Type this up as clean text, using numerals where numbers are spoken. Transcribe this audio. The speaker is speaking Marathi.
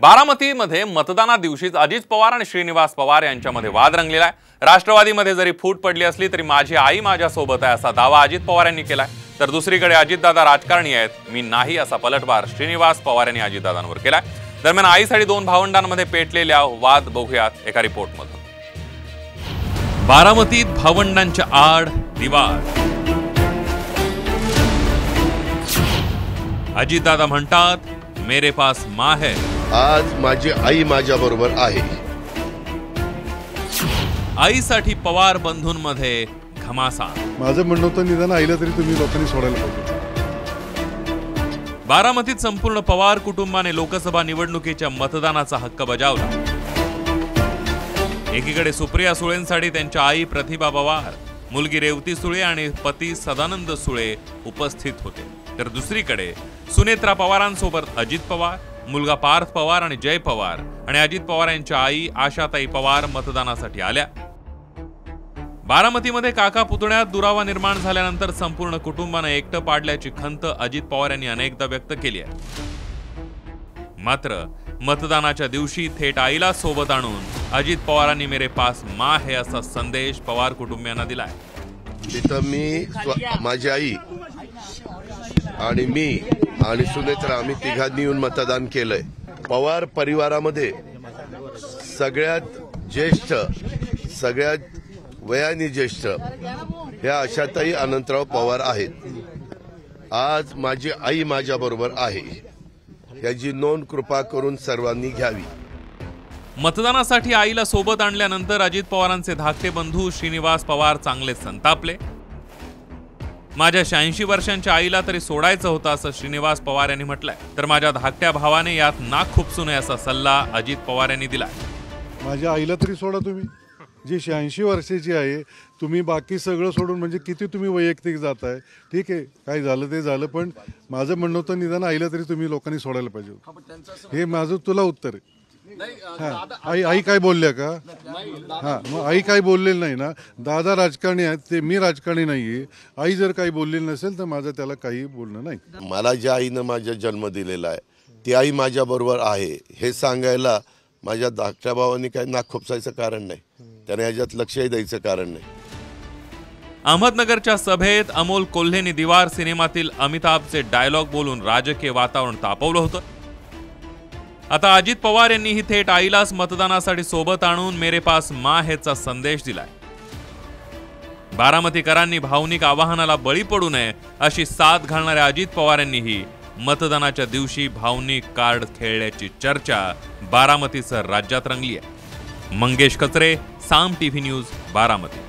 बारामतीमध्ये मतदाना दिवशीच अजित पवार आणि श्रीनिवास पवार यांच्यामध्ये वाद रंगलेला आहे। राष्ट्रवादीमध्ये जरी फूट पडली असली तरी माझी आई माझ्या सोबत आहे असा दावा अजित पवार यांनी केलाय। तर दुसरीकडे अजितदादा राजकारणी आहेत, मी नाही असा पलटवार श्रीनिवास पवार यांनी अजितदादांवर केलाय। दरम्यान आईसाठी दोन भावंडांमध्ये पेटलेल्या वाद बघूयात एका रिपोर्टमध्ये। बारामतीत भावंडांच्या आड विवाद। अजितदादा म्हणतात मेरे पास माँ है, आज माझी आई माझ्या बरोबर आहे। आईसाठी पवार बंधूंमध्ये घमासान। माझं म्हणणं होतं निदान आईला तरी तुम्ही लोकांनी सोडायला पाहिजे। बारामतीत संपूर्ण पवार कुटुंबाने लोकसभा निवडणुकीच्या मतदानाचा हक्क बजावला। एकीकडे सुप्रिया सुळेंसाठी त्यांच्या आई प्रतिभा पवार, मुलगी रेवती सुळे आणि पती सदानंद सुळे उपस्थित होते, तर दुसरीकडे सुनेत्रा पवारांसोबत अजित पवार, मुलगा पार्थ पवार आणि जय पवार आणि अजित पवार यांच्या आई आशाताई पवार मतदानासाठी आल्या। बारामतीमध्ये काका पुतण्यात दुरावा निर्माण झाल्यानंतर संपूर्ण कुटुंबाने एकटं पाडल्याची खंत अजित पवार यांनी अनेकदा व्यक्त केली आहे। मात्र मतदानाच्या दिवशी थेट आईला सोबत आणून अजित पवारांनी मेरे पास माँ है असा संदेश पवार कुटुंबियांना दिलाय। तिथं मी माझी आई आणि मी आणि सुनेत्रा आम्ही तिघांनी येऊन मतदान केलंय। पवार परिवारामध्ये सगळ्यात ज्येष्ठ, सगळ्यात वयाने ज्येष्ठ ह्या आशाताई अनंतराव पवार आहेत। आज माझी आई माझ्या बरोबर आहे, याची नोंद कृपा करून सर्वांनी घ्यावी। मतदानासाठी आईला सोबत आणल्यानंतर अजित पवारांचे धाकटे बंधू श्रीनिवास पवार चांगले संतापले। माझ्या 86 वर्षांच्या आईला तरी सोडायचं होतं असं श्रीनिवास पवार यांनी म्हटलंय, तर माझ्या धाकट्या भावाने यात नाक खुपसू नये असा सल्ला अजित पवार यांनी दिलाय। माझ्या आईला तरी सोडा तुम्ही, जी 86 वर्षाची आहे, तुम्ही बाकी सगळं सोडून म्हणजे किती तुम्ही वैयक्तिक जाताय। ठीक आहे, काय झालं ते झालं, पण माझं म्हणणं होतं निदान आईला तरी तुम्ही लोकांनी सोडायला पाहिजे। हे माझं तुला उत्तर आहे। आई काय बोलल्या का? मग आई काही बोललेली नाही ना। दादा राजकारणी आहेत, ते मी राजकारणी नाहीये। आई जर काही बोललेली नसेल तर माझं त्याला काही बोलणं नाही। मला ज्या आईनं माझा जन्म दिलेला आहे ती आई माझ्या बरोबर आहे हे सांगायला माझ्या धाकट्या भावांनी काही नाक खुपसायचं कारण नाही, त्याने याच्यात लक्षही द्यायचं कारण नाही। अहमदनगरच्या सभेत अमोल कोल्हेनी दीवार सिनेमातील अमिताभचे डायलॉग बोलून राजकीय वातावरण तापवलं होतं। आता अजित पवार यांनीही थेट आईलाच मतदानासाठी सोबत आणून मेरे पास माँ हेचा संदेश दिलाय। बारामतीकरांनी भावनिक आवाहनाला बळी पडू नये अशी साथ घालणाऱ्या अजित पवार यांनीही मतदानाच्या दिवशी भावनिक कार्ड खेळल्याची चर्चा बारामतीसह राज्यात रंगली आहे। मंगेश कचरे, साम टीव्ही न्यूज, बारामती।